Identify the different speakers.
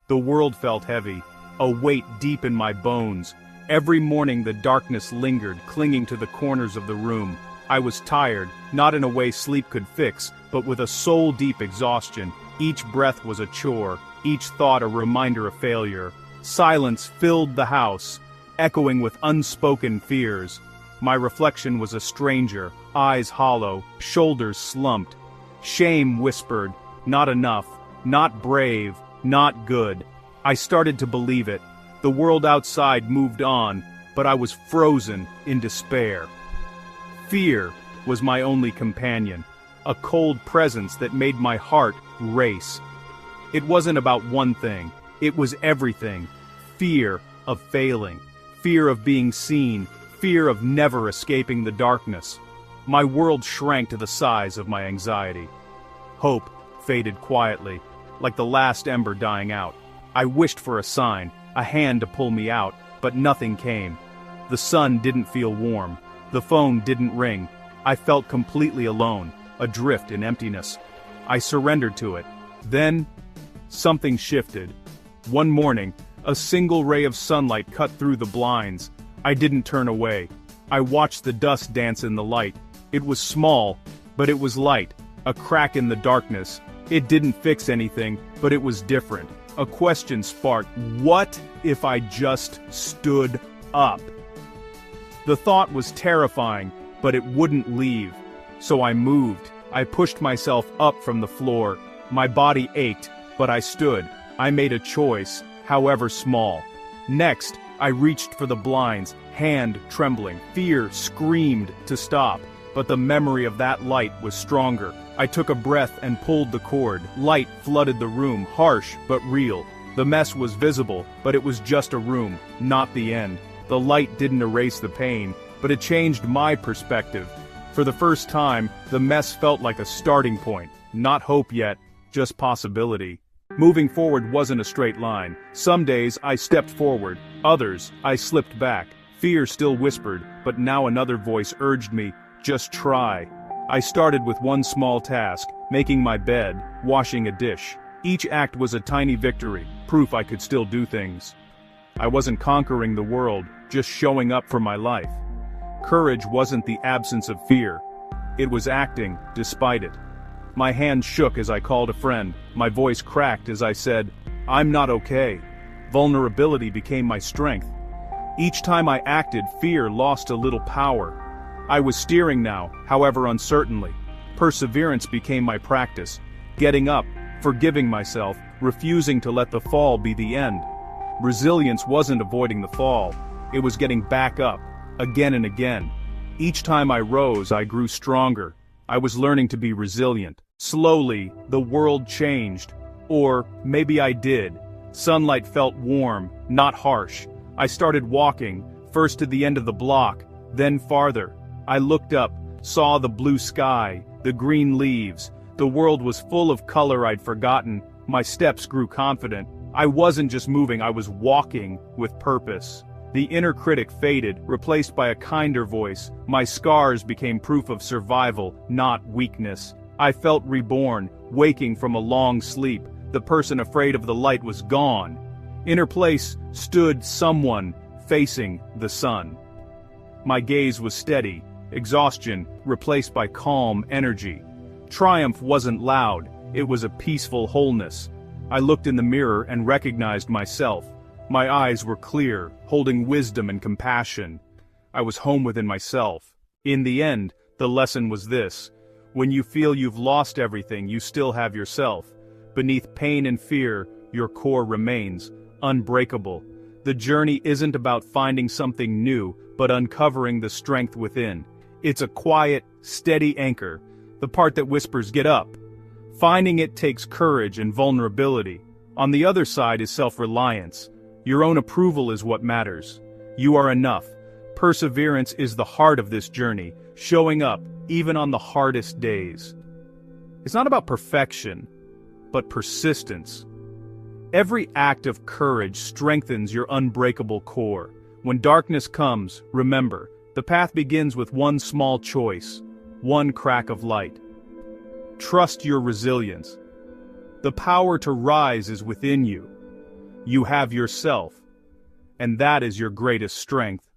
Speaker 1: The world felt heavy, a weight deep in my bones. Every morning the darkness lingered, clinging to the corners of the room. I was tired, not in a way sleep could fix, but with a soul-deep exhaustion. Each breath was a chore, each thought a reminder of failure. Silence filled the house, echoing with unspoken fears. My reflection was a stranger, eyes hollow, shoulders slumped. Shame whispered, not enough, not brave, not good. I started to believe it. The world outside moved on, but I was frozen in despair. Fear was my only companion, a cold presence that made my heart race. It wasn't about one thing, it was everything. Fear of failing, fear of being seen, fear of never escaping the darkness. My world shrank to the size of my anxiety. Hope faded quietly, like the last ember dying out. I wished for a sign, a hand to pull me out, but nothing came. The sun didn't feel warm. The phone didn't ring. I felt completely alone, adrift in emptiness. I surrendered to it. Then, something shifted. One morning, a single ray of sunlight cut through the blinds. I didn't turn away. I watched the dust dance in the light. It was small, but it was light, a crack in the darkness. It didn't fix anything, but it was different. A question sparked. What if I just stood up? The thought was terrifying, but it wouldn't leave. So I moved. I pushed myself up from the floor. My body ached, but I stood. I made a choice, however small. Next, I reached for the blinds, hand trembling. Fear screamed to stop, but the memory of that light was stronger. I took a breath and pulled the cord. Light flooded the room, harsh but real. The mess was visible, but it was just a room, not the end. The light didn't erase the pain, but it changed my perspective. For the first time, the mess felt like a starting point. Not hope yet, just possibility. Moving forward wasn't a straight line. Some days I stepped forward, others I slipped back. Fear still whispered, but now another voice urged me, just try. I started with one small task, making my bed, washing a dish. Each act was a tiny victory, proof I could still do things. I wasn't conquering the world, just showing up for my life. Courage wasn't the absence of fear. It was acting, despite it. My hand shook as I called a friend. My voice cracked as I said, I'm not okay. Vulnerability became my strength. Each time I acted, fear lost a little power. I was steering now, however uncertainly. Perseverance became my practice. Getting up, forgiving myself, refusing to let the fall be the end. Resilience wasn't avoiding the fall. It was getting back up, again and again. Each time I rose, I grew stronger. I was learning to be resilient. Slowly, the world changed. Or maybe I did. Sunlight felt warm, not harsh. I started walking, first to the end of the block, then farther. I looked up, saw the blue sky, the green leaves. The world was full of color I'd forgotten. My steps grew confident. I wasn't just moving, I was walking with purpose. The inner critic faded, replaced by a kinder voice. My scars became proof of survival, not weakness. I felt reborn, waking from a long sleep. The person afraid of the light was gone. In her place stood someone facing the sun. My gaze was steady, exhaustion replaced by calm energy. Triumph wasn't loud, it was a peaceful wholeness. I looked in the mirror and recognized myself. My eyes were clear, holding wisdom and compassion. I was home within myself. In the end, the lesson was this. When you feel you've lost everything, you still have yourself. Beneath pain and fear, your core remains, unbreakable. The journey isn't about finding something new, but uncovering the strength within. It's a quiet, steady anchor, the part that whispers, get up. Finding it takes courage and vulnerability. On the other side is self-reliance. Your own approval is what matters. You are enough. Perseverance is the heart of this journey, showing up, even on the hardest days. It's not about perfection, but persistence. Every act of courage strengthens your unbreakable core. When darkness comes, remember, the path begins with one small choice, one crack of light. Trust your resilience. The power to rise is within you. You have yourself. And that is your greatest strength.